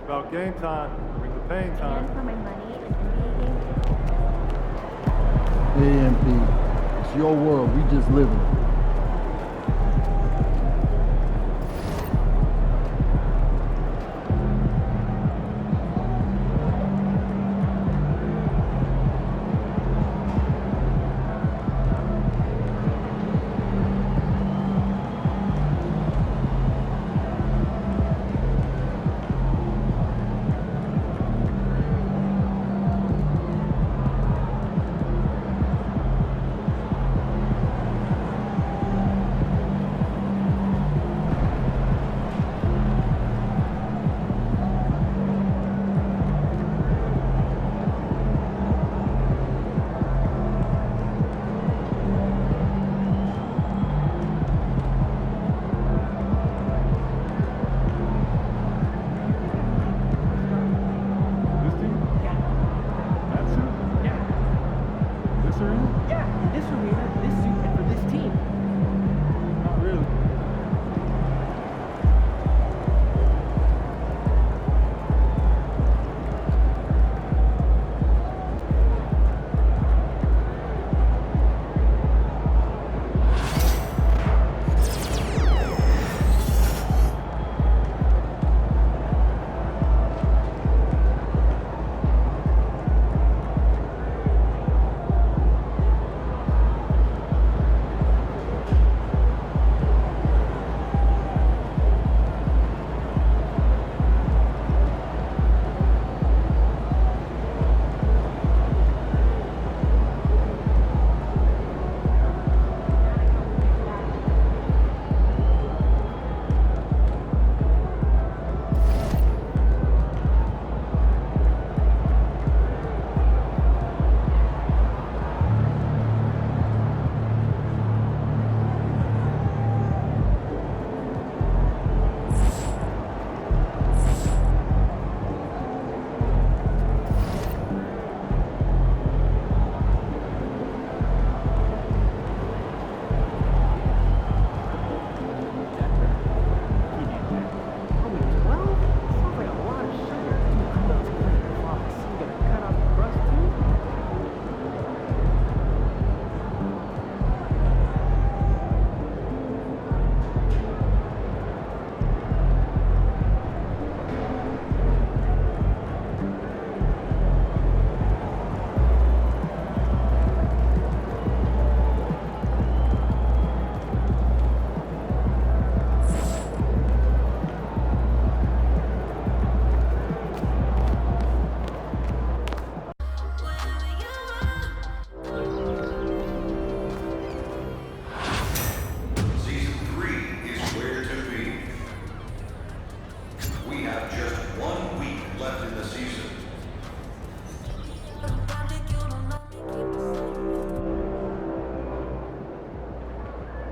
About game time. Bring the pain time. And for my money at NBA games. AMP. It's your world. We just live in it. This arena, this suit, and for this team. Not really.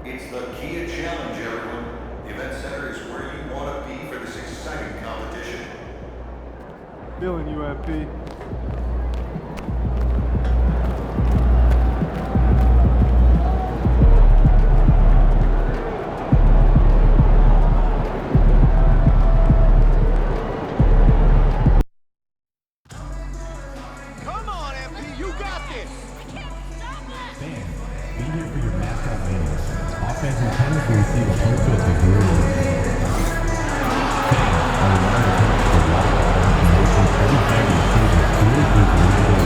It's the Kia Challenge, everyone. The event center is where you want to be for this exciting competition. Feeling UMP. Come on, MP, you got this! Fans, be here for your mascot meetings. Offense and tennis will receive a poster at the green. Fans are reminded to the lot of information every time you see the school is really long.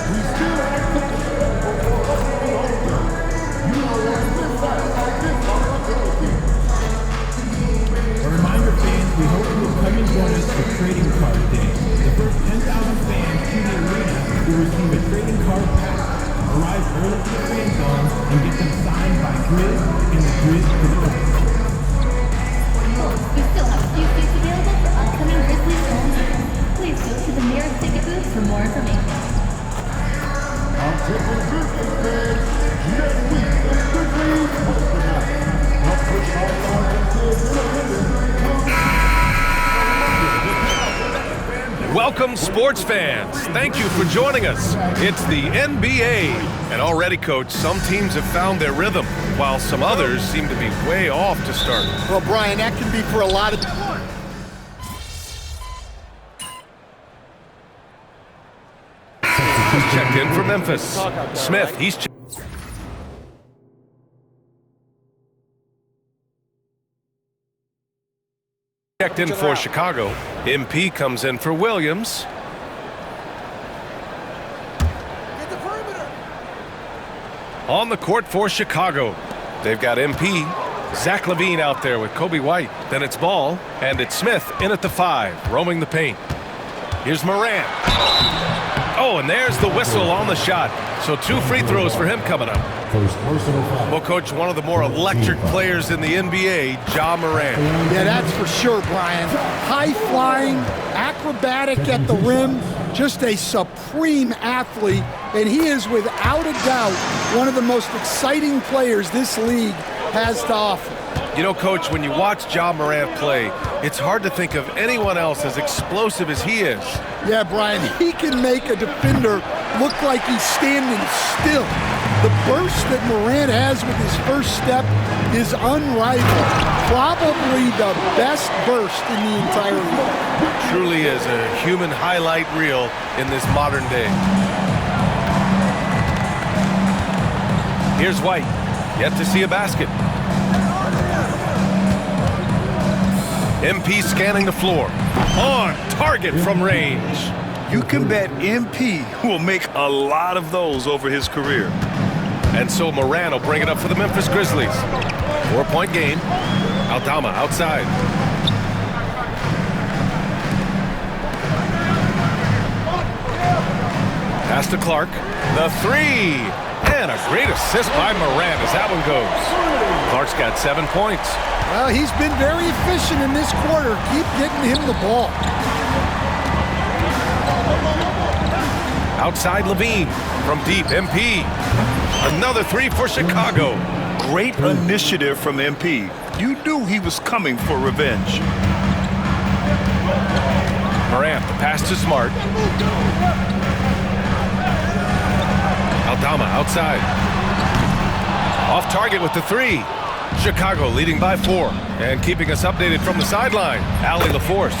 We still have tickets for us to be open. You know what? This side like this on the team. A reminder, fans, we hope you will come and join us for Trading Card Day. The first 10,000 fans to the arena will receive a trading card pack. Arrive early to the fan zone and get them signed by Grizz and the Grizz for the coach. We still have a few seats available for upcoming Grizzlies home games. Please go to the nearest ticket booth for more information. I'm taking Grizzlies fans next week in the Grizzlies open night. I'll push all our kids Welcome, sports fans. Thank you for joining us. It's the NBA And already, Coach, some teams have found their rhythm, while some others seem to be way off to start. Well, Brian, that can be for a lot of... Checked in for Memphis. Smith, he's checked in for Chicago. MP comes in for Williams. On the court for Chicago, they've got MP. Zach LaVine out there with Kobe White. Then it's Ball, and it's Smith in at the 5, roaming the paint. Here's Morant. Oh, and there's the whistle on the shot. So 2 free throws for him coming up. First personal foul. Well, Coach, one of the more electric players in the NBA, Ja Morant. Yeah, that's for sure, Brian. High-flying, acrobatic at the rim, just a supreme athlete, and he is without a doubt one of the most exciting players this league has to offer. You know, Coach, when you watch Ja Morant play, it's hard to think of anyone else as explosive as he is. Yeah, Brian, he can make a defender look like he's standing still. The burst that Morant has with his first step is unrivaled. Probably the best burst in the entire league. Truly is a human highlight reel in this modern day. Here's White, yet to see a basket. MP scanning the floor. On target from range. You can bet MP will make a lot of those over his career. And so Morant will bring it up for the Memphis Grizzlies. 4-point game. Aldama outside. Pass to Clark. The 3. And a great assist by Morant as that one goes. Clark's got 7 points. Well, he's been very efficient in this quarter. Keep getting him the ball. Outside Levine. From deep, MP. Another 3 for Chicago. Great initiative from MP. You knew he was coming for revenge. Morant, the pass to Smart. Aldama outside. Off target with the 3. Chicago leading by 4. And keeping us updated from the sideline, Allie LaForce.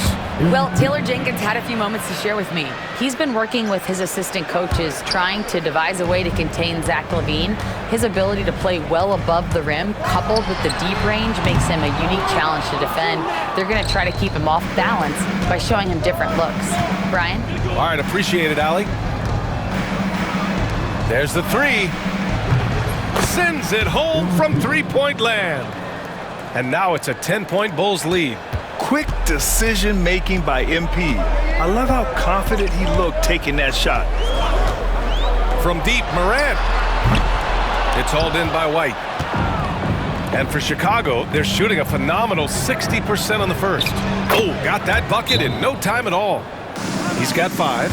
Well, Taylor Jenkins had a few moments to share with me. He's been working with his assistant coaches, trying to devise a way to contain Zach LaVine. His ability to play well above the rim, coupled with the deep range, makes him a unique challenge to defend. They're going to try to keep him off balance by showing him different looks. Brian? All right, appreciate it, Allie. There's the 3. Sends it home from three-point land. And now it's a 10-point Bulls lead. Quick decision-making by MP. I love how confident he looked taking that shot. From deep, Morant. It's hauled in by White. And for Chicago, they're shooting a phenomenal 60% on the first. Oh, got that bucket in no time at all. He's got 5.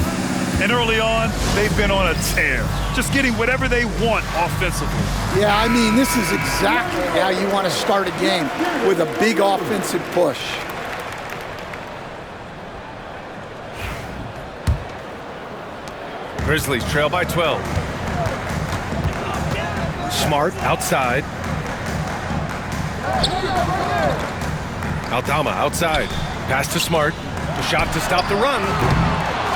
And early on, they've been on a tear. Just getting whatever they want offensively. Yeah, I mean, this is exactly how you want to start a game, with a big offensive push. Grizzlies trail by 12. Smart outside. Aldama outside. Pass to Smart. The shot to stop the run.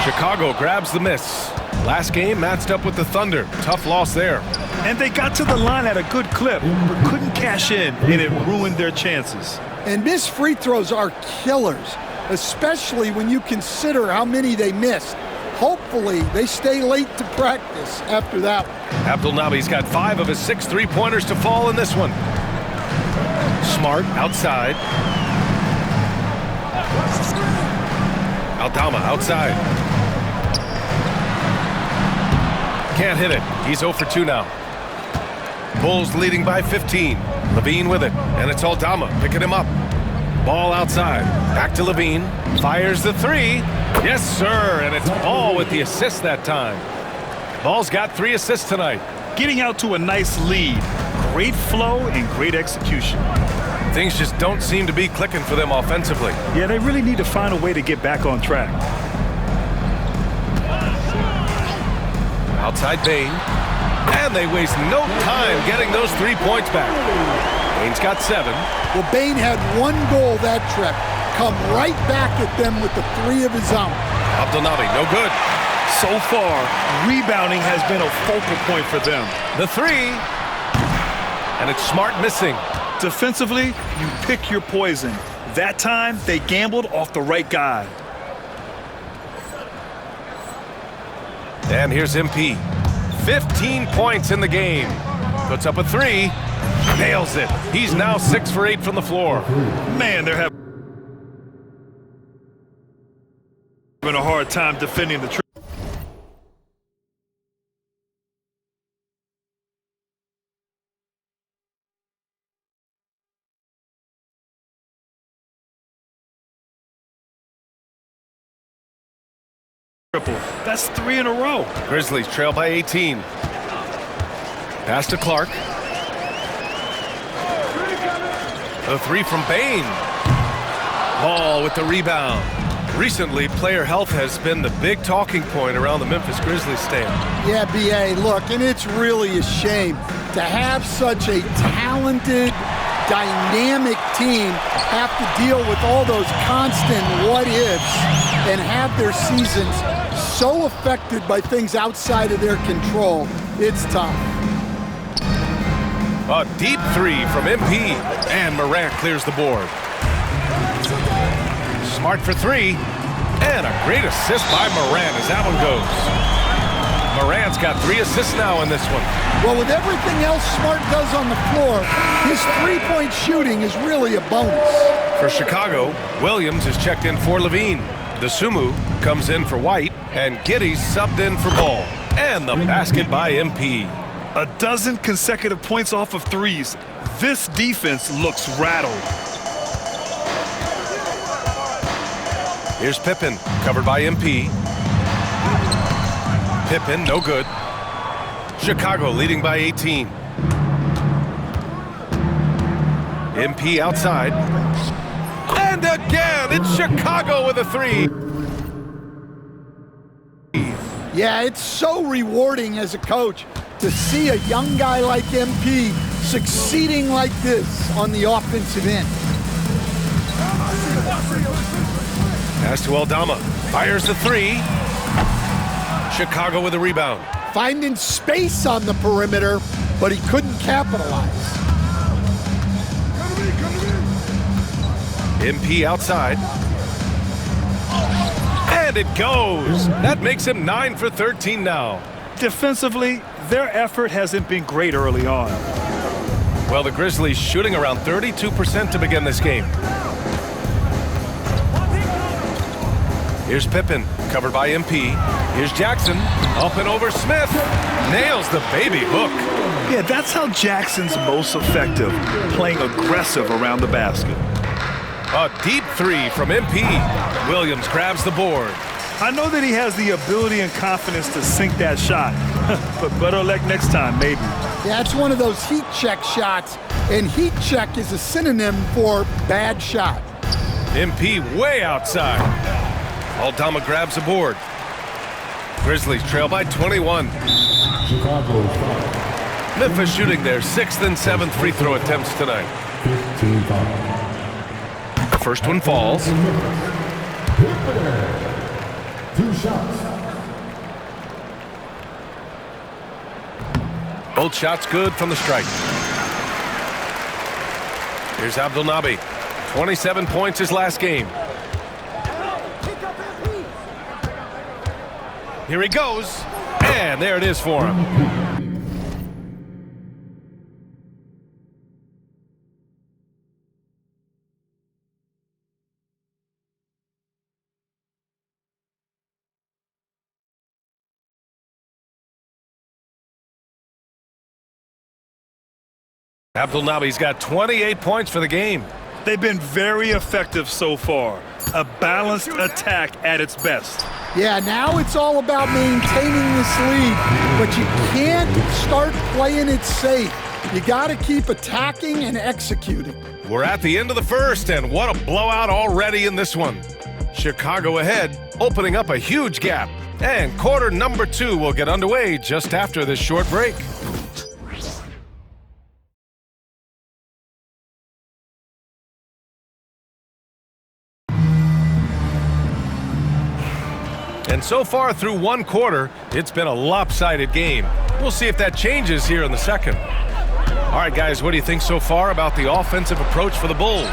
Chicago grabs the miss. Last game matched up with the Thunder. Tough loss there. And they got to the line at a good clip, but couldn't cash in, and it ruined their chances. And missed free throws are killers, especially when you consider how many they missed. Hopefully, they stay late to practice after that one. Abdul Nabi's got 5 of his 6 3-pointers to fall in this one. Smart outside. Aldama outside. Can't hit it. He's 0 for 2 now. Bulls leading by 15. LaVine with it, and it's Aldama picking him up. Ball outside. Back to LaVine. Fires the 3. Yes, sir, and it's Ball with the assist that time. Ball's got 3 assists tonight. Getting out to a nice lead. Great flow and great execution. Things just don't seem to be clicking for them offensively. Yeah, they really need to find a way to get back on track. Outside Bain. And they waste no time getting those 3 points back. Bain's got 7. Well, Bain had 1 goal that trip. Come right back at them with the 3 of his own. Abdelnaby, no good. So far, rebounding has been a focal point for them. The 3. And it's Smart missing. Defensively, you pick your poison. That time, they gambled off the right guy. And here's MP. 15 points in the game. Puts up a 3. Nails it. He's now 6 for 8 from the floor. Man, they're having a hard time defending the triple. That's 3 in a row. Grizzlies trail by 18. Pass to Clark. The 3 from Bain. Ball with the rebound. Recently, player health has been the big talking point around the Memphis Grizzlies stand. Yeah, B.A., look, and it's really a shame to have such a talented, dynamic team have to deal with all those constant what-ifs and have their seasons so affected by things outside of their control. It's tough. A deep 3 from MP, and Morant clears the board. Smart for 3, and a great assist by Morant as that one goes. Morant's got 3 assists now in this one. Well, with everything else Smart does on the floor, his three-point shooting is really a bonus. For Chicago, Williams is checked in for Levine. Desumu comes in for White, and Giddey's subbed in for Ball. And the basket by MP. A dozen consecutive points off of 3s. This defense looks rattled. Here's Pippen, covered by MP. Pippen, no good. Chicago leading by 18. MP outside. And again, it's Chicago with a 3. Yeah, it's so rewarding as a coach to see a young guy like MP succeeding like this on the offensive end. Pass to Aldama. Fires the 3. Chicago with a rebound. Finding space on the perimeter, but he couldn't capitalize. MP outside. And it goes. That makes him 9 for 13 now. Defensively, their effort hasn't been great early on. Well, the Grizzlies shooting around 32% to begin this game. Here's Pippen, covered by MP. Here's Jackson, up and over Smith. Nails the baby hook. Yeah, that's how Jackson's most effective, playing aggressive around the basket. A deep 3 from MP. Williams grabs the board. I know that he has the ability and confidence to sink that shot, but better luck next time, maybe. Yeah, it's one of those heat check shots, and heat check is a synonym for bad shot. MP way outside. Aldama grabs the board. Grizzlies trail by 21. Memphis shooting their 6th and 7th free throw attempts tonight. First one falls. 2 shots. Both shots good from the strike. Here's Abdelnaby. 27 points his last game. Here he goes. And there it is for him. Abdelnaby's got 28 points for the game. They've been very effective so far. A balanced attack at its best. Yeah, now it's all about maintaining this lead, but you can't start playing it safe. You got to keep attacking and executing. We're at the end of the first, and what a blowout already in this one. Chicago ahead, opening up a huge gap. And quarter number 2 will get underway just after this short break. And so far through one quarter, it's been a lopsided game. We'll see if that changes here in the second. All right, guys, what do you think so far about the offensive approach for the Bulls?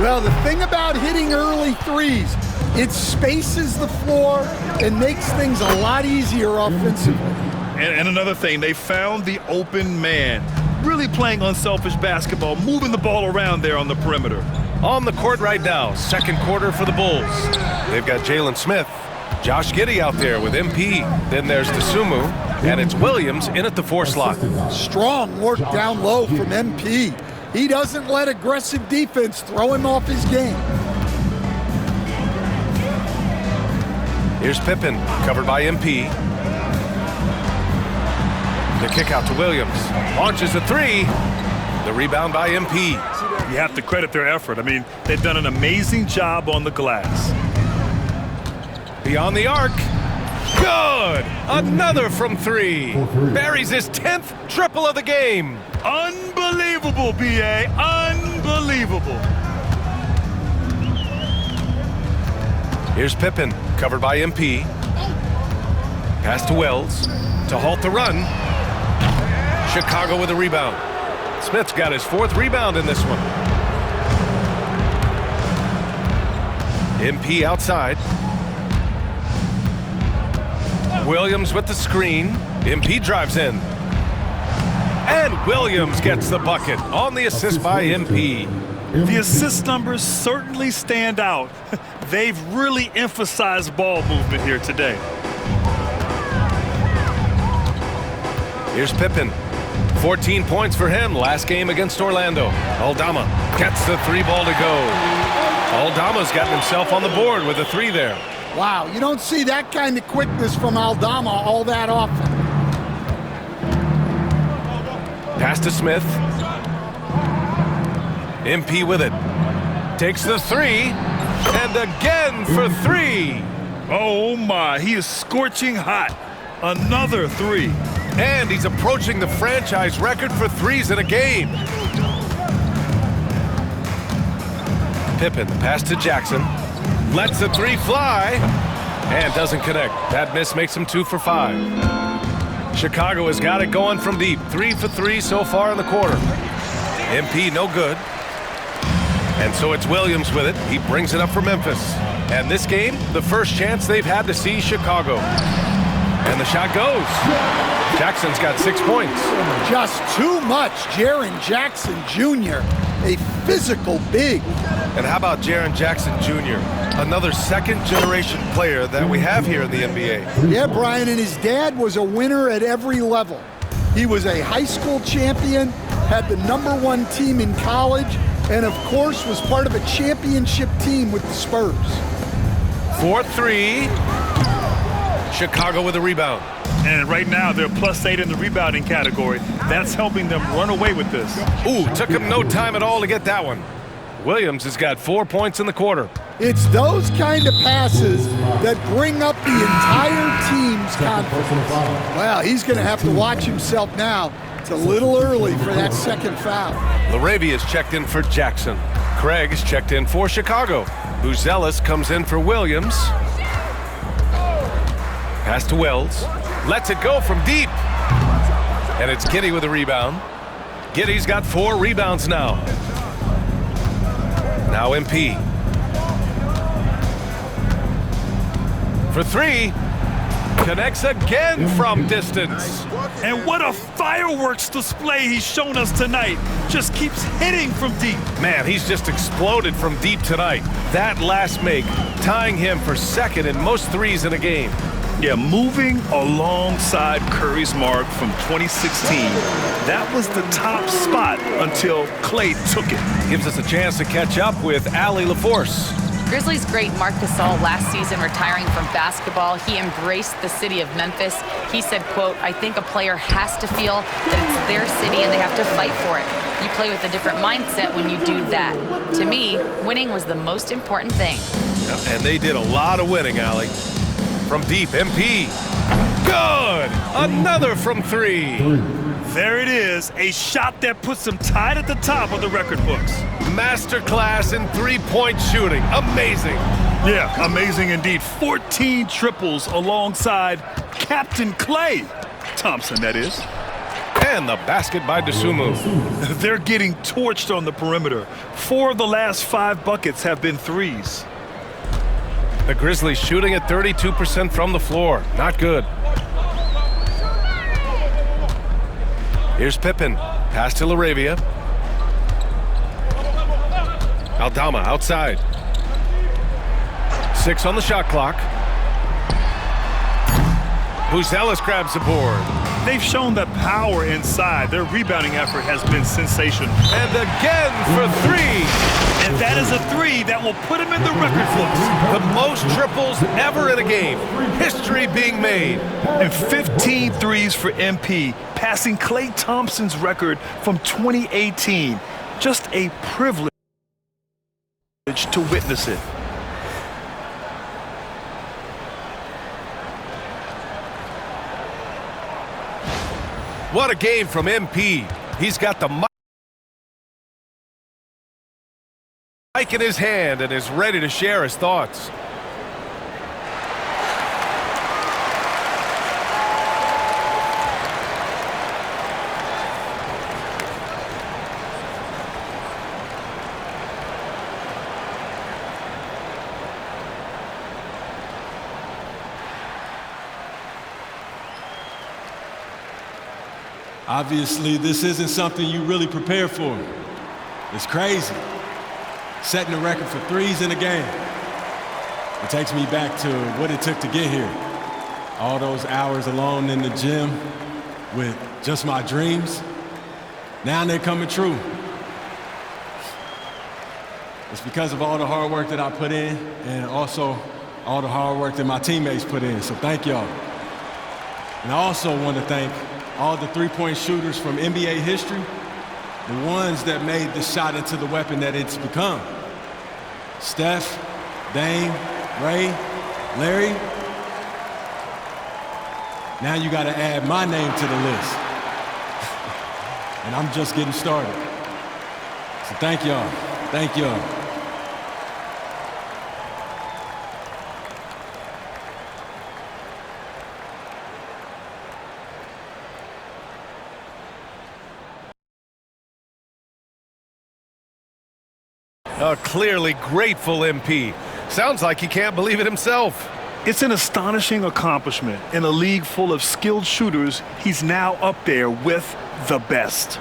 Well, the thing about hitting early threes, it spaces the floor and makes things a lot easier offensively. And another thing, they found the open man. Really playing unselfish basketball, moving the ball around there on the perimeter. On the court right now, second quarter for the Bulls. They've got Jalen Smith, Josh Giddey out there with MP. Then there's Dosunmu, and it's Williams in at the 4 slot. Strong work down low from MP. He doesn't let aggressive defense throw him off his game. Here's Pippen, covered by MP. The kick out to Williams. Launches a 3. The rebound by MP. You have to credit their effort. I mean, they've done an amazing job on the glass. Beyond the arc. Good! Another from 3. Buries his 10th triple of the game. Unbelievable, B.A. Unbelievable. Here's Pippen, covered by MP. Pass to Wells to halt the run. Chicago with a rebound. Smith's got his 4th rebound in this one. MP outside. Williams with the screen. MP drives in. And Williams gets the bucket on the assist by MP. The assist numbers certainly stand out. They've really emphasized ball movement here today. Here's Pippen. 14 points for him last game against Orlando. Aldama gets the 3 ball to go. Aldama's gotten himself on the board with a 3 there. Wow, you don't see that kind of quickness from Aldama all that often. Pass to Smith. MP with it. Takes the 3. And again for 3. Oh my, he is scorching hot. Another 3. And he's approaching the franchise record for 3s in a game. Pippen, pass to Jackson. Lets the 3 fly. And doesn't connect. That miss makes him 2 for 5. Chicago has got it going from deep. 3 for 3 so far in the quarter. MP no good. And so it's Williams with it. He brings it up for Memphis. And this game, the first chance they've had to see Chicago. And the shot goes. Jackson's got 6 points. Just too much. Jaren Jackson Jr., a physical big. And how about Jaren Jackson Jr., another second-generation player that we have here in the NBA? Yeah, Brian, and his dad was a winner at every level. He was a high school champion, had the #1 team in college, and of course was part of a championship team with the Spurs. 4-3. Chicago with a rebound. And right now they're +8 in the rebounding category. That's helping them run away with this. Ooh, took him no time at all to get that one. Williams has got 4 points in the quarter. It's those kind of passes that bring up the entire team's confidence. Well, he's going to have to watch himself now. It's a little early for that second foul. Laravia's checked in for Jackson. Craig is checked in for Chicago. Buzelis comes in for Williams. Pass to Wells. Lets it go from deep. And it's Giddey with a rebound. Giddey's got 4 rebounds now. Now MP. For 3. Connects again from distance. And what a fireworks display he's shown us tonight. Just keeps hitting from deep. Man, he's just exploded from deep tonight. That last make, tying him for second in most 3s in a game. Yeah, moving alongside Curry's mark from 2016. That was the top spot until Clay took it. Gives us a chance to catch up with Allie LaForce. Grizzlies great Marc Gasol last season retiring from basketball. He embraced the city of Memphis. He said, quote, "I think a player has to feel that it's their city and they have to fight for it. You play with a different mindset when you do that. To me, winning was the most important thing." And they did a lot of winning, Allie. From deep, MP. Good! Another from 3. There it is, a shot that puts him tied at the top of the record books. Masterclass in 3-point shooting. Amazing. Yeah, amazing indeed. 14 triples alongside Captain Klay Thompson, that is. And the basket by Dosunmu. They're getting torched on the perimeter. 4 of the last 5 buckets have been threes. The Grizzlies shooting at 32% from the floor. Not good. Here's Pippen. Pass to LaRavia. Aldama outside. 6 on the shot clock. Buzelis grabs the board. They've shown that power inside. Their rebounding effort has been sensational. And again for 3. And that is a 3 that will put him in the record books. The most triples ever in a game. History being made. And 15 threes for MP, passing Klay Thompson's record from 2018. Just a privilege to witness it. What a game from MP. He's got the mic in his hand and is ready to share his thoughts. Obviously, this isn't something you really prepare for. It's crazy. Setting a record for threes in a game. It takes me back to what it took to get here. All those hours alone in the gym with just my dreams. Now they're coming true. It's because of all the hard work that I put in and also all the hard work that my teammates put in. So thank y'all. And I also want to thank all the three-point shooters from NBA history, the ones that made the shot into the weapon that it's become. Steph, Dame, Ray, Larry. Now you got to add my name to the list. And I'm just getting started. So thank y'all. Thank y'all. A clearly grateful MP. Sounds like he can't believe it himself. It's an astonishing accomplishment. In a league full of skilled shooters, he's now up there with the best.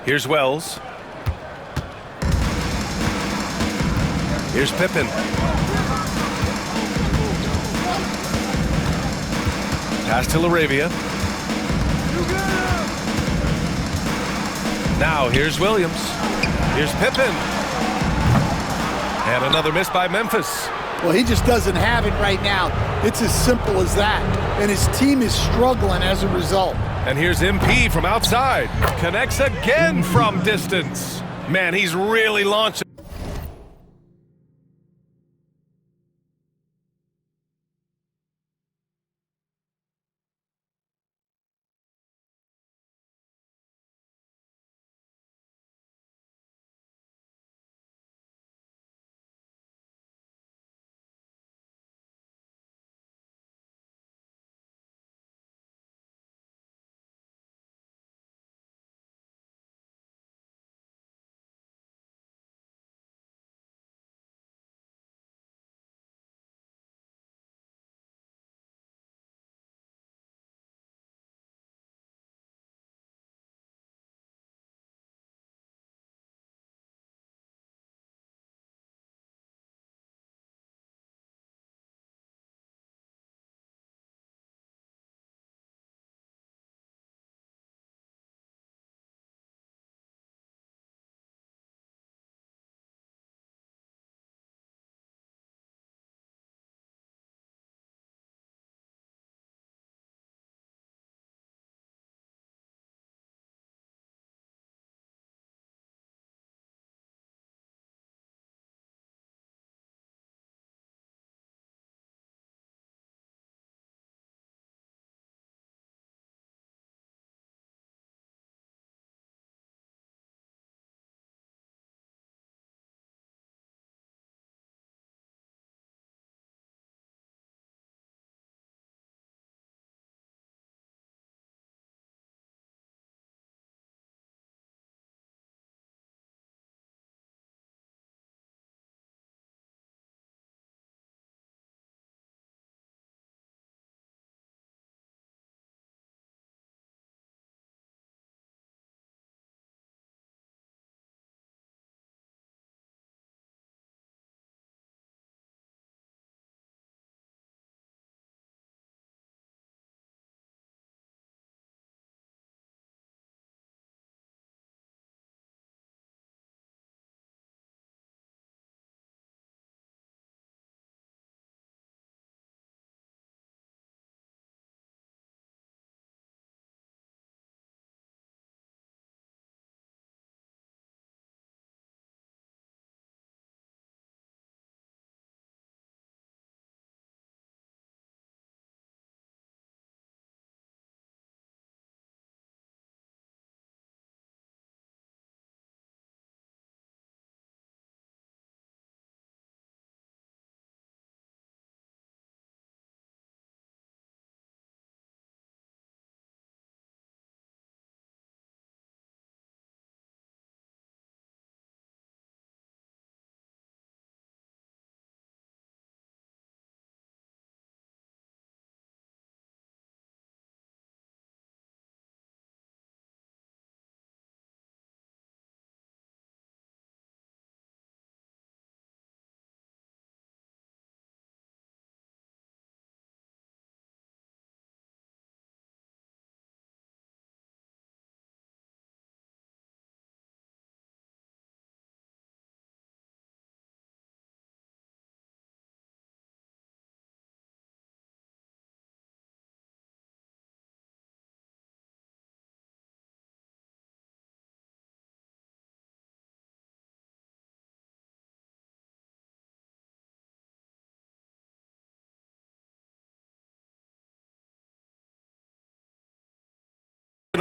Here's Wells. Here's Pippen. Pass to LaRavia. Now here's Williams. Here's Pippen. And another miss by Memphis. Well, he just doesn't have it right now. It's as simple as that. And his team is struggling as a result. And here's MP from outside. Connects again from distance. Man, he's really launching.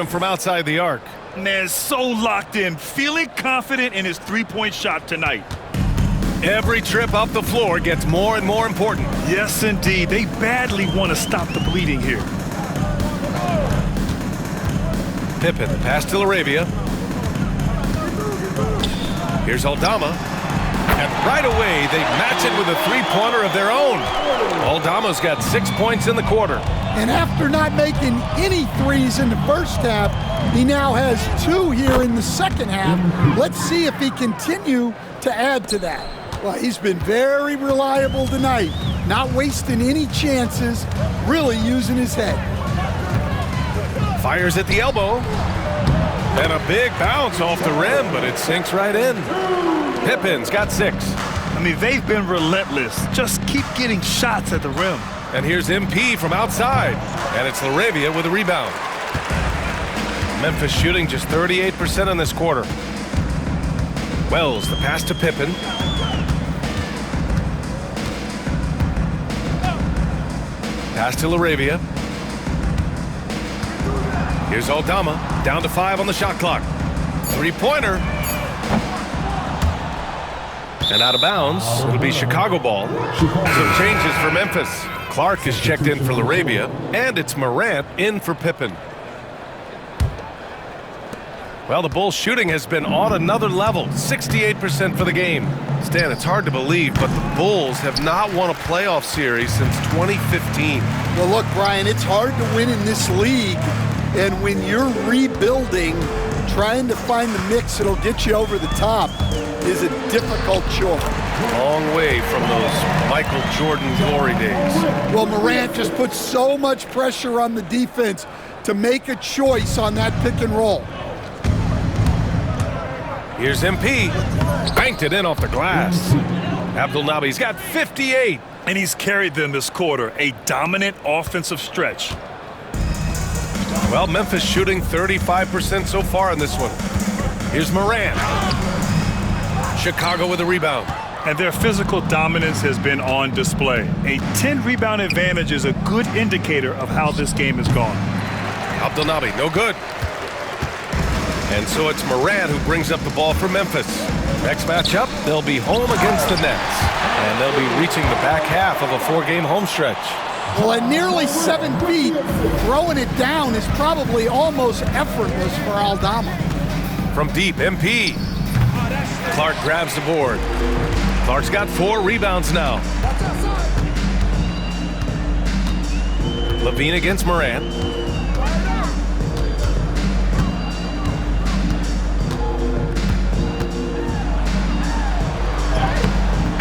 him from outside the arc. Man, so locked in, feeling confident in his three-point shot tonight. Every trip up the floor gets more and more important. Yes, indeed. They badly want to stop the bleeding here. Pippen, pass to Laravia. Here's Aldama. And right away, they match it with a three-pointer of their own. Aldama's got 6 points in the quarter. And after not making any threes in the first half, he now has 2 here in the second half. Let's see if he continue to add to that. Well, he's been very reliable tonight, not wasting any chances, really using his head. Fires at the elbow. And a big bounce off the rim, but it sinks right in. Pippen's got 6. I mean, they've been relentless. Just keep getting shots at the rim. And here's MP from outside. And it's Laravia with a rebound. Memphis shooting just 38% in this quarter. Wells, the pass to Pippen. Pass to Laravia. Here's Aldama, down to 5 on the shot clock. Three-pointer. And out of bounds, it'll be Chicago ball. Some changes for Memphis. Clark is checked in for Laravia, and it's Morant in for Pippen. Well, the Bulls' shooting has been on another level, 68% for the game. Stan, it's hard to believe, but the Bulls have not won a playoff series since 2015. Well, look, Brian, it's hard to win in this league, and when you're rebuilding, trying to find the mix that'll get you over the top is a difficult chore. Long way from those Michael Jordan glory days. Well, Morant just puts so much pressure on the defense to make a choice on that pick and roll. Here's MP. Banked it in off the glass. Abdul Nabi's got 58. And he's carried them this quarter, a dominant offensive stretch. Well, Memphis shooting 35% so far in this one. Here's Morant. Chicago with a rebound. And their physical dominance has been on display. A 10-rebound advantage is a good indicator of how this game has gone. Abdul Nabi, no good. And so it's Morant who brings up the ball for Memphis. Next matchup, they'll be home against the Nets. And they'll be reaching the back half of a 4-game home stretch. Well, at nearly 7 feet, throwing it down is probably almost effortless for Aldama. From deep, MP. Clark grabs the board. Clark's got 4 rebounds now. Levine against Morant.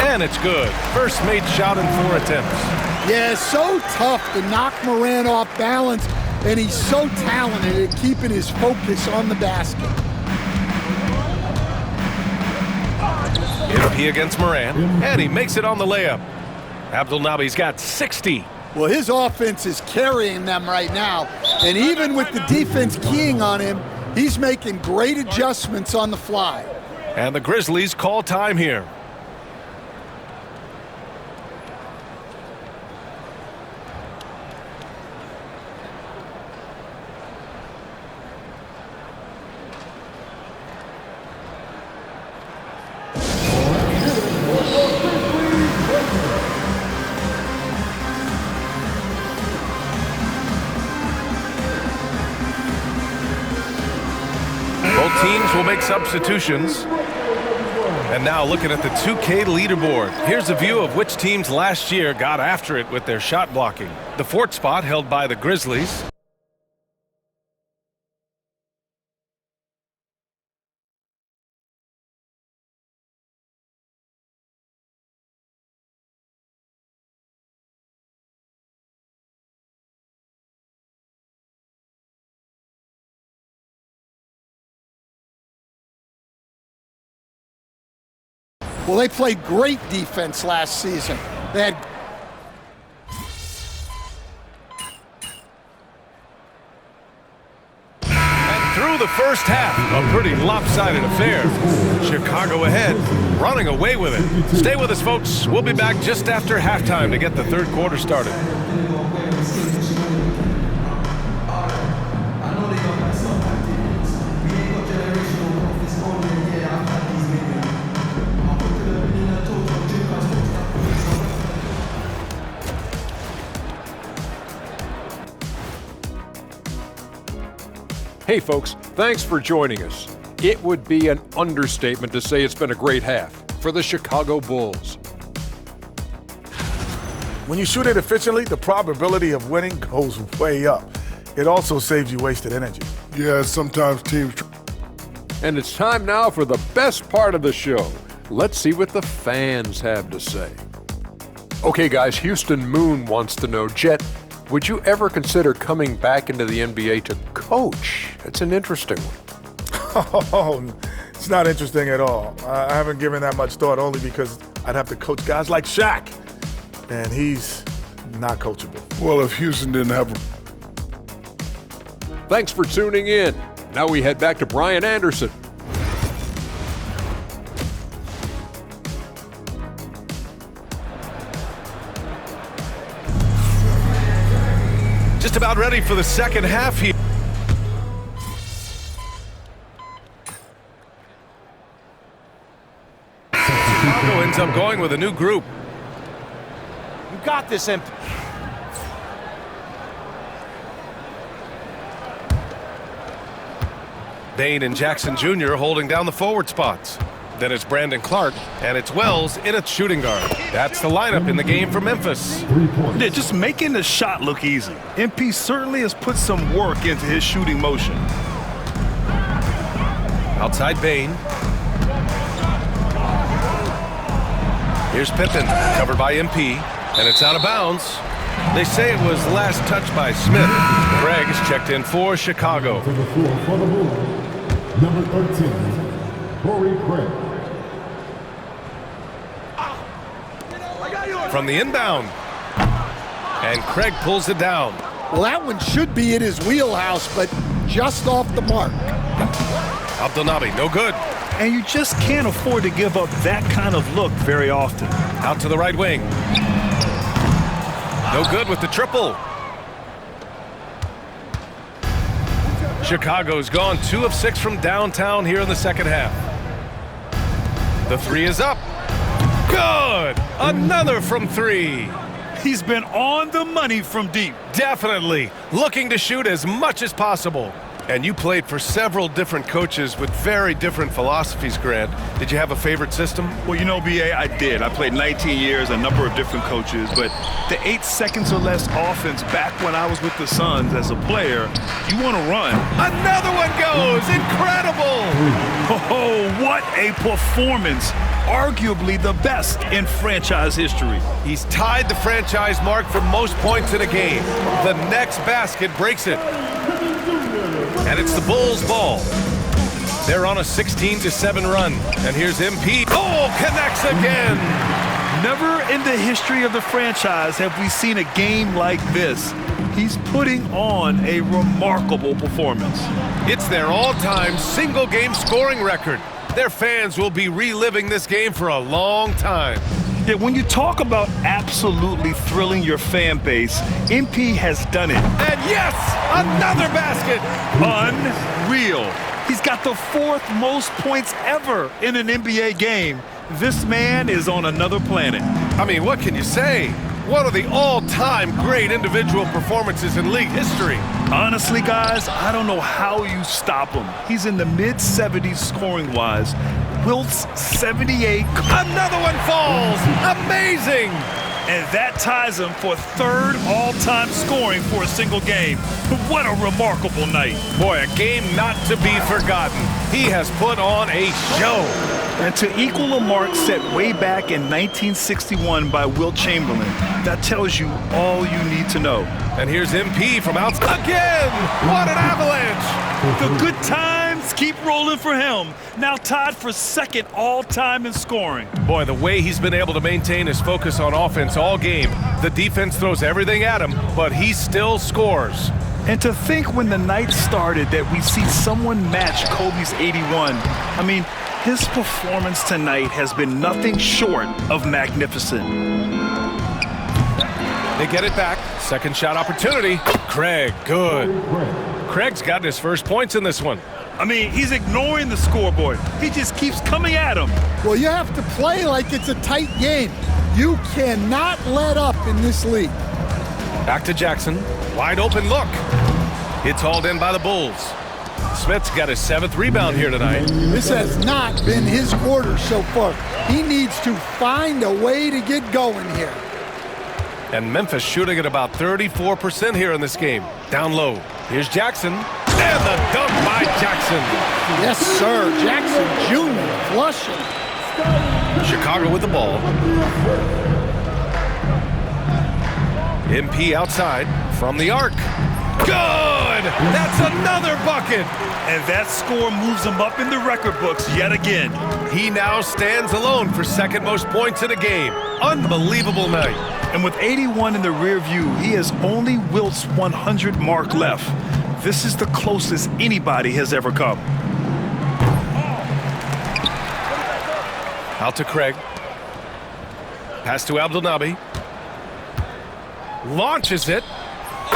And it's good. First made shot in 4 attempts. Yeah, so tough to knock Morant off balance, and he's so talented at keeping his focus on the basket. MP against Morant, and he makes it on the layup. Abdul Nabi's got 60. Well, his offense is carrying them right now, and even with the defense keying on him, he's making great adjustments on the fly. And the Grizzlies call time here. Both teams will make substitutions. And now looking at the 2K leaderboard. Here's a view of which teams last year got after it with their shot blocking. The 4th spot held by the Grizzlies. Well, they played great defense last season. They had Through the first half, a pretty lopsided affair. Chicago ahead, running away with it. Stay with us, folks. We'll be back just after halftime to get the 3rd quarter started. Hey folks, thanks for joining us. It would be an understatement to say it's been a great half for the Chicago Bulls. When you shoot it efficiently, the probability of winning goes way up. It also saves you wasted energy. Yeah, sometimes teams... And it's time now for the best part of the show. Let's see what the fans have to say. Okay guys, Houston Moon wants to know, Jet, would you ever consider coming back into the NBA to coach? It's an interesting one. Oh, it's not interesting at all. I haven't given that much thought, only because I'd have to coach guys like Shaq, and he's not coachable. Well, if Houston didn't have... Thanks for tuning in. Now we head back to Brian Anderson. Just about ready for the second half here. Chicago ends up going with a new group. You got this, MP. Bain and Jackson Jr. holding down the forward spots. Then it's Brandon Clark, and it's Wells in at shooting guard. That's the lineup in the game for Memphis. Yeah, just making the shot look easy. MP certainly has put some work into his shooting motion. Outside Bain. Here's Pippen, covered by MP, and it's out of bounds. They say it was last touched by Smith. Craig is checked in for Chicago. To the floor for the Bulls, number 13, Torrey Craig. From the inbound. And Craig pulls it down. Well, that one should be in his wheelhouse, but just off the mark. Abdelnaby, no good. And you just can't afford to give up that kind of look very often. Out to the right wing. No good with the triple. Chicago's gone 2 of 6 from downtown here in the second half. The three is up. Good! Another from 3. He's been on the money from deep. Definitely. Looking to shoot as much as possible. And you played for several different coaches with very different philosophies, Grant. Did you have a favorite system? Well, you know, B.A., I did. I played 19 years, a number of different coaches, but the 8 seconds or less offense back when I was with the Suns as a player, you want to run. Another one goes! Incredible! Oh, what a performance. Arguably the best in franchise history. He's tied the franchise mark for most points in a game. The next basket breaks it. And it's the Bulls' ball. They're on a 16-7 run. And here's MP. Oh, connects again. Never in the history of the franchise have we seen a game like this. He's putting on a remarkable performance. It's their all-time single-game scoring record. Their fans will be reliving this game for a long time. Yeah, when you talk about absolutely thrilling your fan base, MP has done it. And yes, another basket. Unreal. He's got the 4th most points ever in an NBA game. This man is on another planet. I mean, what can you say? One of the all-time great individual performances in league history. Honestly, guys, I don't know how you stop him. He's in the mid-70s scoring-wise. Wilt's 78. Another one falls. Amazing. And that ties him for 3rd all-time scoring for a single game. What a remarkable night. Boy, a game not to be forgotten. He has put on a show. And to equal a mark set way back in 1961 by Wilt Chamberlain, that tells you all you need to know. And here's MP from outside. Again! What an avalanche! The good times keep rolling for him. Now tied for 2nd all-time in scoring. Boy, the way he's been able to maintain his focus on offense all game. The defense throws everything at him, but he still scores. And to think when the night started that we see someone match Kobe's 81. I mean, his performance tonight has been nothing short of magnificent. They get it back. Second shot opportunity. Craig, good. Craig's gotten his first points in this one. I mean, he's ignoring the scoreboard. He just keeps coming at him. Well, you have to play like it's a tight game. You cannot let up in this league. Back to Jackson. Wide open look. It's hauled in by the Bulls. Smith's got his 7th rebound here tonight. This has not been his quarter so far. He needs to find a way to get going here. And Memphis shooting at about 34% here in this game. Down low. Here's Jackson. And the dunk by Jackson. Yes, sir. Jackson Jr. flushing. Chicago with the ball. MP outside from the arc. Good! That's another bucket! And that score moves him up in the record books yet again. He now stands alone for second most points in a game. Unbelievable night. And with 81 in the rear view, he has only Wilt's 100 mark left. This is the closest anybody has ever come. Out to Craig. Pass to Abdelnaby. Launches it.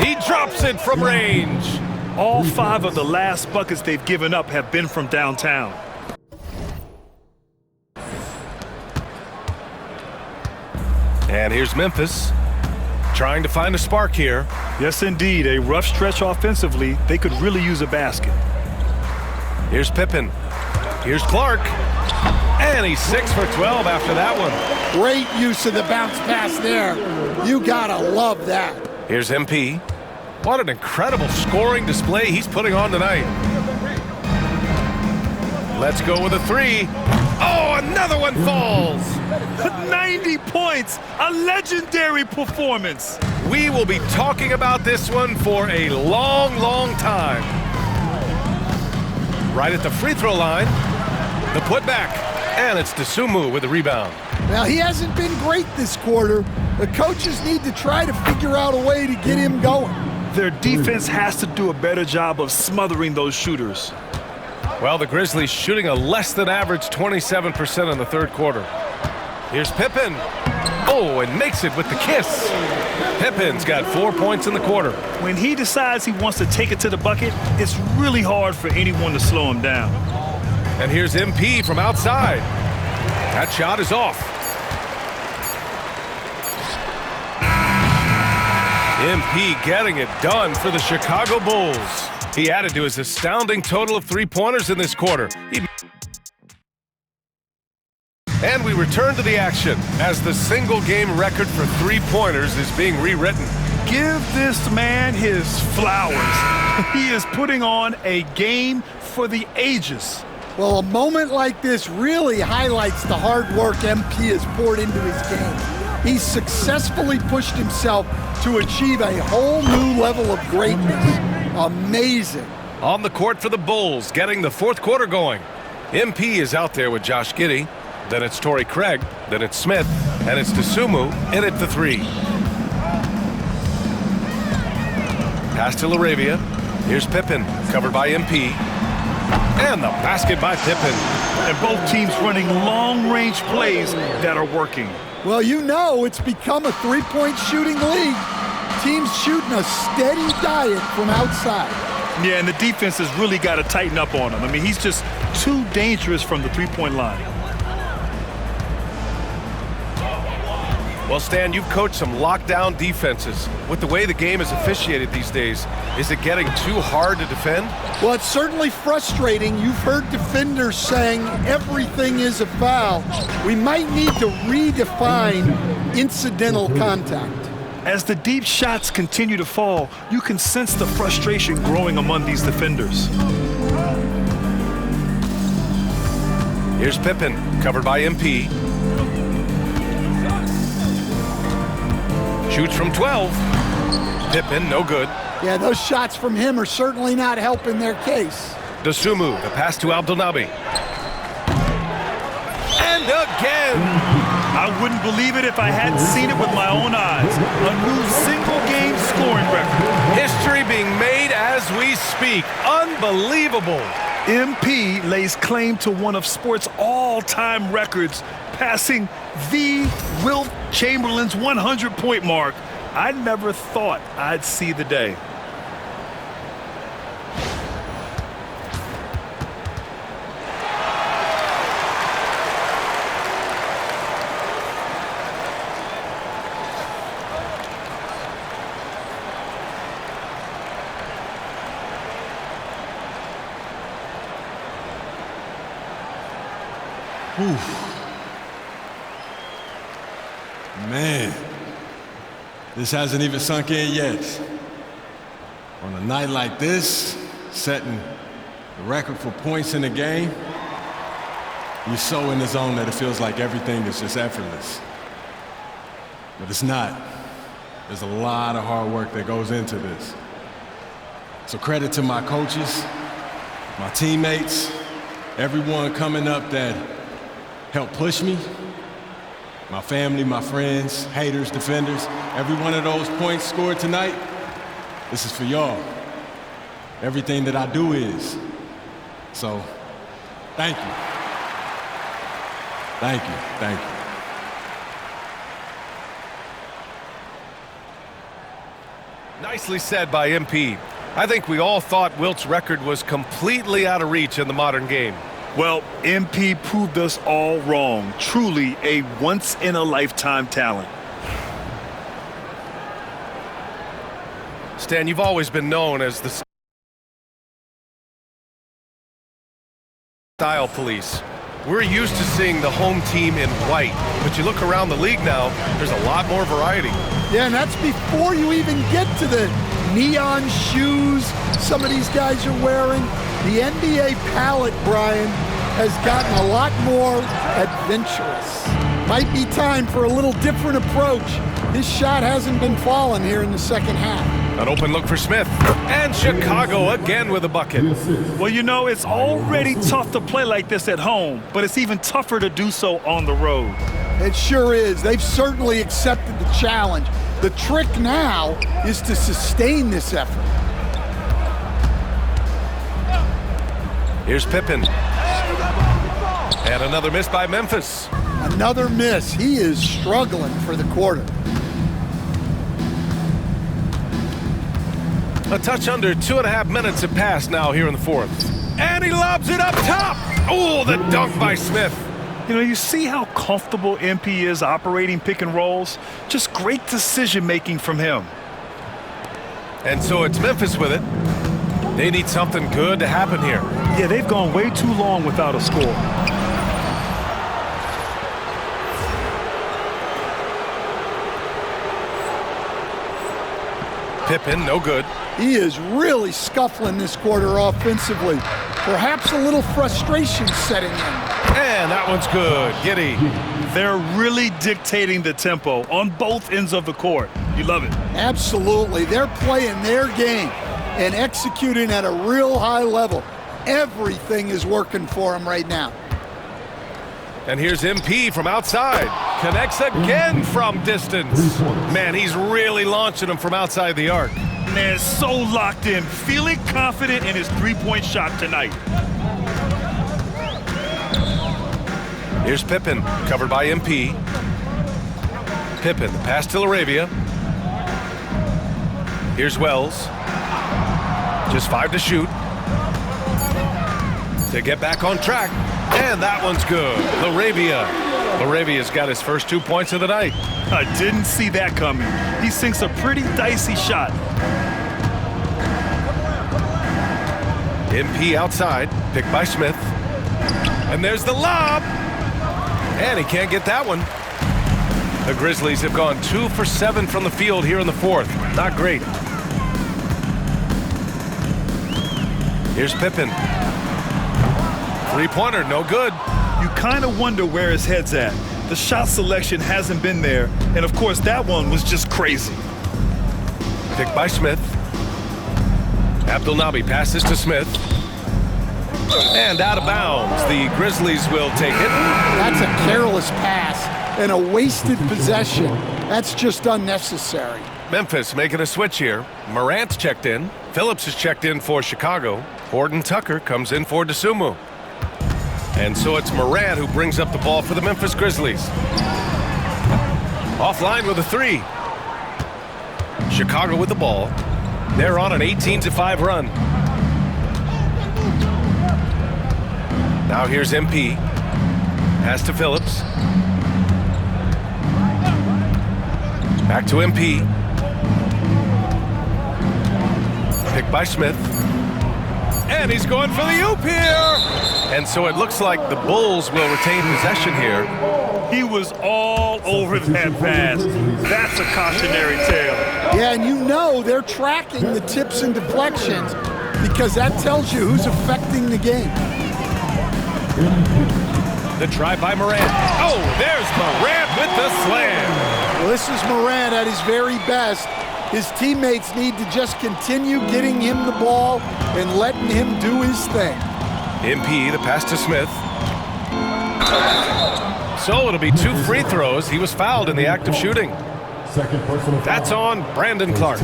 He drops it from range. All 5 of the last buckets they've given up have been from downtown. And here's Memphis trying to find a spark here. Yes, indeed. A rough stretch offensively. They could really use a basket. Here's Pippen. Here's Clark. And he's 6 for 12 after that one. Great use of the bounce pass there. You gotta love that. Here's MP. What an incredible scoring display he's putting on tonight. Let's go with a 3. Oh, another one falls. 90 points, a legendary performance. We will be talking about this one for a long, long time. Right at the free throw line, the putback, and it's Dosunmu with the rebound. Now, he hasn't been great this quarter. The coaches need to try to figure out a way to get him going. Their defense has to do a better job of smothering those shooters. Well, the Grizzlies shooting a less than average 27% in the third quarter. Here's Pippen. Oh, and makes it with the kiss. Pippen's got 4 points in the quarter. When he decides he wants to take it to the bucket, it's really hard for anyone to slow him down. And here's MP from outside. That shot is off. MP getting it done for the Chicago Bulls. He added to his astounding total of 3-pointers in this quarter. And we return to the action as the single-game record for 3-pointers is being rewritten. Give this man his flowers. He is putting on a game for the ages. Well, a moment like this really highlights the hard work MP has poured into his game. He's successfully pushed himself to achieve a whole new level of greatness. Amazing. On the court for the Bulls, getting the fourth quarter going. MP is out there with Josh Giddey. Then it's Torrey Craig. Then it's Smith. And it's Dosunmu in at the 3. Pass to LaRavia. Here's Pippen, covered by MP. And the basket by Pippen. And both teams running long-range plays that are working. Well, you know it's become a 3-point shooting league. Teams shooting a steady diet from outside. Yeah, and the defense has really got to tighten up on him. I mean, he's just too dangerous from the 3-point line. Well, Stan, you've coached some lockdown defenses. With the way the game is officiated these days, is it getting too hard to defend? Well, it's certainly frustrating. You've heard defenders saying everything is a foul. We might need to redefine incidental contact. As the deep shots continue to fall, you can sense the frustration growing among these defenders. Here's Pippen, covered by MP. Shoots from 12. Pippen, no good. Yeah, those shots from him are certainly not helping their case. Dosunmu, the pass to Abdelnaby. And again! I wouldn't believe it if I hadn't seen it with my own eyes. A new single-game scoring record. History being made as we speak. Unbelievable. MP lays claim to one of sports' all-time records, passing the Wilt Chamberlain's 100-point mark. I never thought I'd see the day. Man, this hasn't even sunk in yet. On a night like this, setting the record for points in the game, you're so in the zone that it feels like everything is just effortless. But it's not. There's a lot of hard work that goes into this. So credit to my coaches, my teammates, everyone coming up that helped push me, my family, my friends, haters, defenders. Every one of those points scored tonight, this is for y'all. Everything that I do is. So, thank you. Thank you, thank you. Nicely said by MP. I think we all thought Wilt's record was completely out of reach in the modern game. Well, MP proved us all wrong. Truly a once-in-a-lifetime talent. Stan, you've always been known as the style police. We're used to seeing the home team in white, but you look around the league now, there's a lot more variety. Yeah, and that's before you even get to the neon shoes some of these guys are wearing. The NBA palette, Brian, has gotten a lot more adventurous. Might be time for a little different approach. His shot hasn't been falling here in the second half. An open look for Smith. And Chicago again with a bucket. Well, you know, it's already tough to play like this at home, but it's even tougher to do so on the road. It sure is. They've certainly accepted the challenge. The trick now is to sustain this effort. Here's Pippen. And another miss by Memphis. Another miss. He is struggling for the quarter. A touch under 2.5 minutes have passed now here in the fourth. And he lobs it up top. Oh, the dunk by Smith. You know, you see how comfortable MP is operating pick and rolls? Just great decision-making from him. And so it's Memphis with it. They need something good to happen here. Yeah, they've gone way too long without a score. Pippen, no good. He is really scuffling this quarter offensively. Perhaps a little frustration setting in. And that one's good. Giddy. They're really dictating the tempo on both ends of the court. You love it. Absolutely. They're playing their game and executing at a real high level. Everything is working for them right now. And here's MP from outside. Connects again from distance. Man, he's really launching them from outside the arc. Man, so locked in, feeling confident in his three-point shot tonight. Here's Pippen, covered by MP. Pippen, the pass to LaRavia. Here's Wells. Just 5 to shoot. To get back on track. And that one's good. LaRavia's got his first 2 points of the night. I didn't see that coming. He sinks a pretty dicey shot. MP outside, picked by Smith. And there's the lob. And he can't get that one. The Grizzlies have gone 2 for 7 from the field here in the fourth. Not great. Here's Pippen. Three-pointer, no good. You kind of wonder where his head's at. The shot selection hasn't been there, and of course that one was just crazy. Picked by Smith. Abdul Nabi passes to Smith. And out of bounds. The Grizzlies will take it. That's a careless pass and a wasted possession. That's just unnecessary. Memphis making a switch here. Morant's checked in. Phillips is checked in for Chicago. Horton Tucker comes in for DeSumo. And so it's Morant who brings up the ball for the Memphis Grizzlies. Offline with a 3. Chicago with the ball. They're on an 18-5 run. Now here's MP. Pass to Phillips. Back to MP. Picked by Smith. And he's going for the oop here. And so it looks like the Bulls will retain possession here. He was all over that pass. That's a cautionary tale. Yeah, and you know they're tracking the tips and deflections because that tells you who's affecting the game. The try by Morant. Oh, there's Morant with the slam. Well, this is Morant at his very best. His teammates need to just continue getting him the ball and letting him do his thing. MP, the pass to Smith. So it'll be 2 free throws. He was fouled in the act of shooting. That's on Brandon Clark.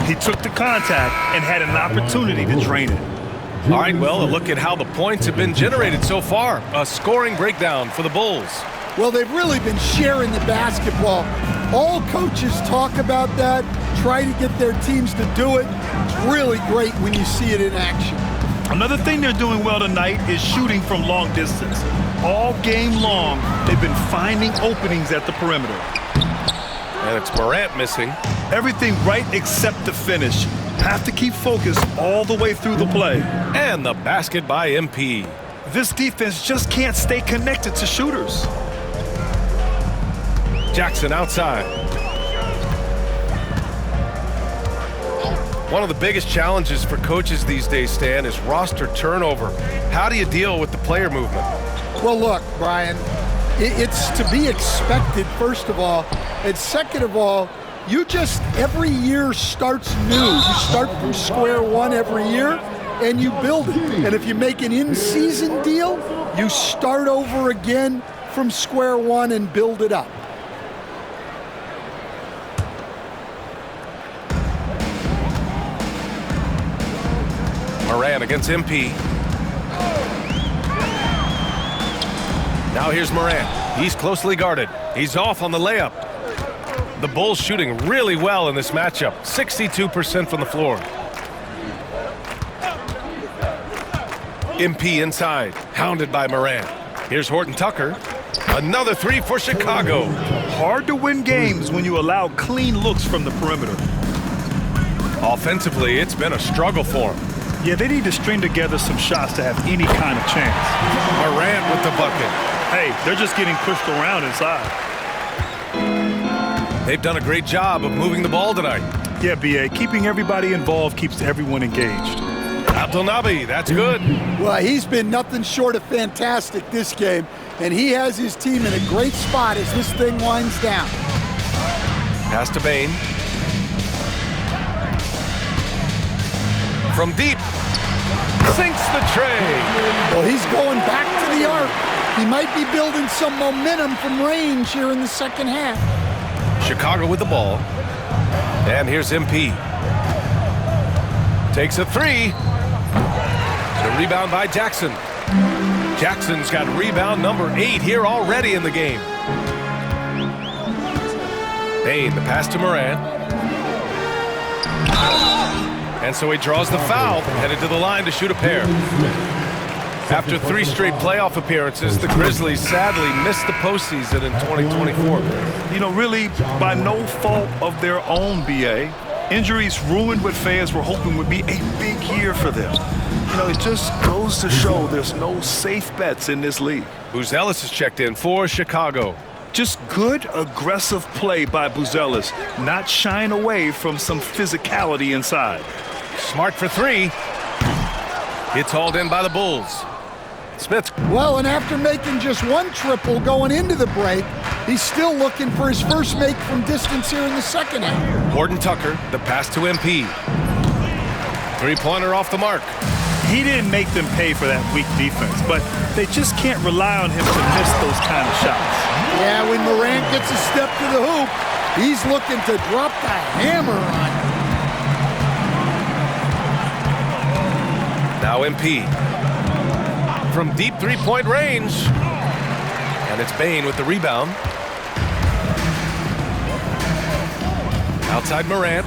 He took the contact and had an opportunity to drain it. All right, well, a look at how the points have been generated so far. A scoring breakdown for the Bulls. Well, they've really been sharing the basketball. All coaches talk about that, try to get their teams to do it. It's really great when you see it in action. Another thing they're doing well tonight is shooting from long distance. All game long, they've been finding openings at the perimeter. And it's Morant missing. Everything right except the finish. Have to keep focused all the way through the play. And the basket by MP. This defense just can't stay connected to shooters. Jackson outside. One of the biggest challenges for coaches these days, Stan, is roster turnover. How do you deal with the player movement? Well, look, Brian, it's to be expected, first of all. And second of all, you just, every year starts new. You start from square one every year, and you build it. And if you make an in-season deal, you start over again from square one and build it up. Morant against MP. Now here's Morant. He's closely guarded. He's off on the layup. The Bulls shooting really well in this matchup. 62% from the floor. MP inside, hounded by Morant. Here's Horton Tucker. Another 3 for Chicago. Hard to win games when you allow clean looks from the perimeter. Offensively, it's been a struggle for them. Yeah, they need to string together some shots to have any kind of chance. Morant with the bucket. Hey, they're just getting pushed around inside. They've done a great job of moving the ball tonight. Yeah, B.A., keeping everybody involved keeps everyone engaged. Abdelnaby, that's good. Well, he's been nothing short of fantastic this game, and he has his team in a great spot as this thing winds down. Pass to Bain. From deep, sinks the tray. Well, he's going back to the arc. He might be building some momentum from range here in the second half. Chicago with the ball. And here's MP. Takes a 3. The rebound by Jackson. Jackson's got rebound number 8 here already in the game. Bain, the pass to Morant. And so he draws the foul, headed to the line to shoot a pair. After 3 straight playoff appearances, the Grizzlies sadly missed the postseason in 2024. You know, really, by no fault of their own, B.A., injuries ruined what fans were hoping would be a big year for them. You know, it just goes to show there's no safe bets in this league. Buzelis is checked in for Chicago. Just good, aggressive play by Buzelis, not shying away from some physicality inside. Smart for 3. It's hauled in by the Bulls. Smith. Well, and after making just 1 triple going into the break, he's still looking for his first make from distance here in the second half. Horton Tucker, the pass to MP. 3-pointer off the mark. He didn't make them pay for that weak defense, but they just can't rely on him to miss those kind of shots. Yeah, when Morant gets a step to the hoop, he's looking to drop the hammer on him. Now MP. From deep 3-point range. And it's Bain with the rebound. Outside Morant.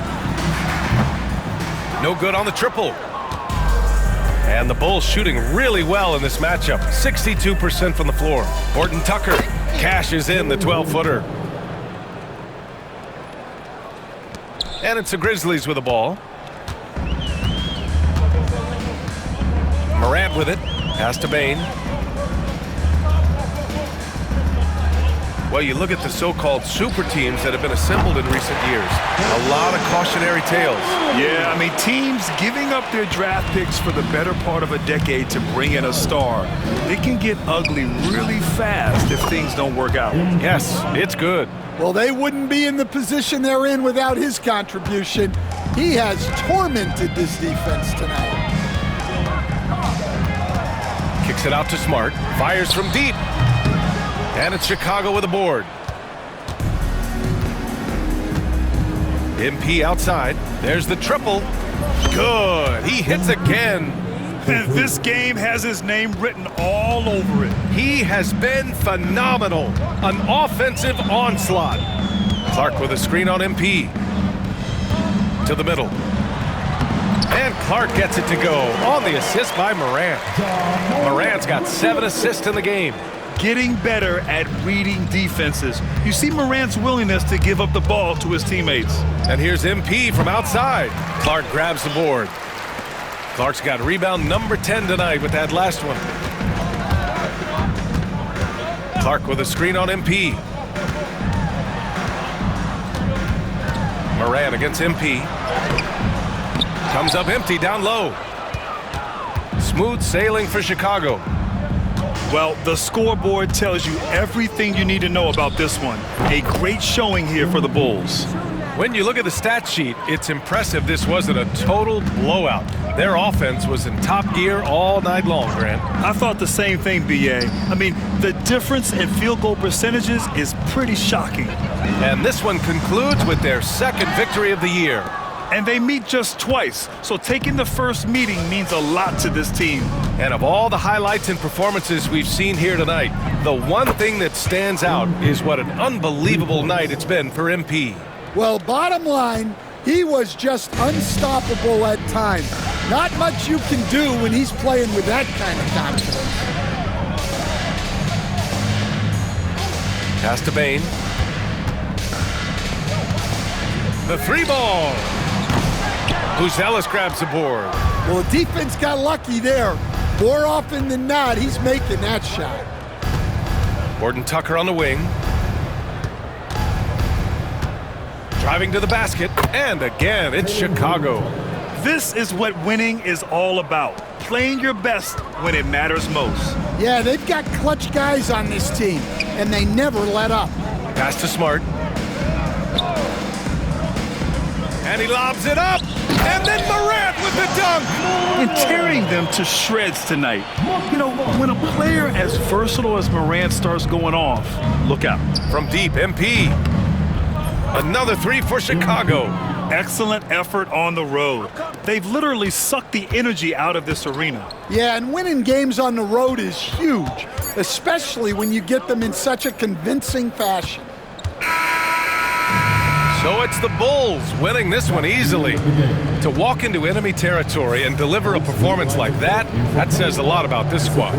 No good on the triple. And the Bulls shooting really well in this matchup. 62% from the floor. Horton Tucker cashes in the 12-footer. And it's the Grizzlies with the ball. Morant with it. Pass to Bain. Well, you look at the so-called super teams that have been assembled in recent years. A lot of cautionary tales. Yeah, I mean, teams giving up their draft picks for the better part of a decade to bring in a star. It can get ugly really fast if things don't work out. Yes, it's good. Well, they wouldn't be in the position they're in without his contribution. He has tormented this defense tonight. Kicks it out to Smart. Fires from deep. And it's Chicago with a board. MP outside. There's the triple. Good. He hits again. And this game has his name written all over it. He has been phenomenal. An offensive onslaught. Clark with a screen on MP. To the middle. And Clark gets it to go on the assist by Morant. Morant's got 7 assists in the game. Getting better at reading defenses. You see Morant's willingness to give up the ball to his teammates. And here's MP from outside. Clark grabs the board. Clark's got rebound number 10 tonight with that last one. Clark with a screen on MP. Morant against MP. Comes up empty down low. Smooth sailing for Chicago. Well, the scoreboard tells you everything you need to know about this one. A great showing here for the Bulls. When you look at the stat sheet, it's impressive this wasn't a total blowout. Their offense was in top gear all night long, Grant. I thought the same thing, B.A. I mean, the difference in field goal percentages is pretty shocking. And this one concludes with their second victory of the year. And they meet just twice, so taking the first meeting means a lot to this team. And of all the highlights and performances we've seen here tonight, the one thing that stands out is what an unbelievable night it's been for MP. Well, bottom line, he was just unstoppable at times. Not much you can do when he's playing with that kind of confidence. Pass to Bain. The 3 ball. Buzelis grabs the board. Well, the defense got lucky there. More often than not, he's making that shot. Gordon Tucker on the wing. Driving to the basket, and again, it's Chicago. This is what winning is all about. Playing your best when it matters most. Yeah, they've got clutch guys on this team, and they never let up. Pass to Smart. And he lobs it up. And then Morant with the dunk. And tearing them to shreds tonight. You know, when a player as versatile as Morant starts going off, look out. From deep, MP. Another 3 for Chicago. Excellent effort on the road. They've literally sucked the energy out of this arena. Yeah, and winning games on the road is huge, especially when you get them in such a convincing fashion. So it's the Bulls winning this one easily. To walk into enemy territory and deliver a performance like that, that says a lot about this squad.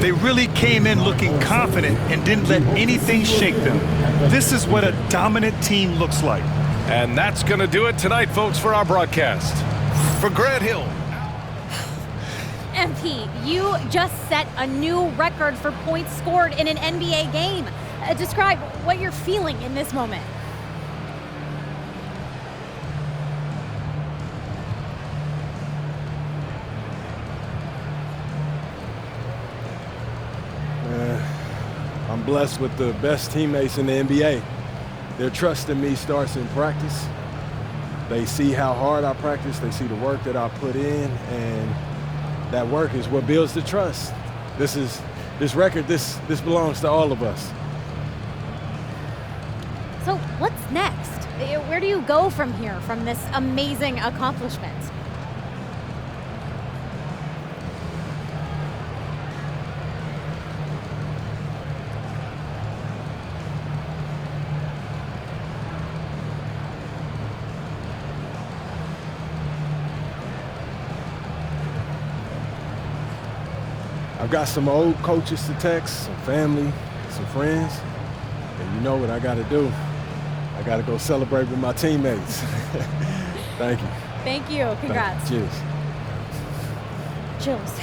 They really came in looking confident and didn't let anything shake them. This is what a dominant team looks like. And that's going to do it tonight, folks, for our broadcast. For Grant Hill. MP, you just set a new record for points scored in an NBA game. Describe what you're feeling in this moment. I'm blessed with the best teammates in the NBA. Their trust in me starts in practice. They see how hard I practice, they see the work that I put in, and that work is what builds the trust. This record belongs to all of us. So what's next? Where do you go from here, from this amazing accomplishment? I've got some old coaches to text, some family, some friends, and you know what I gotta do. I gotta go celebrate with my teammates. Thank you. Thank you. Congrats. Cheers. Chills.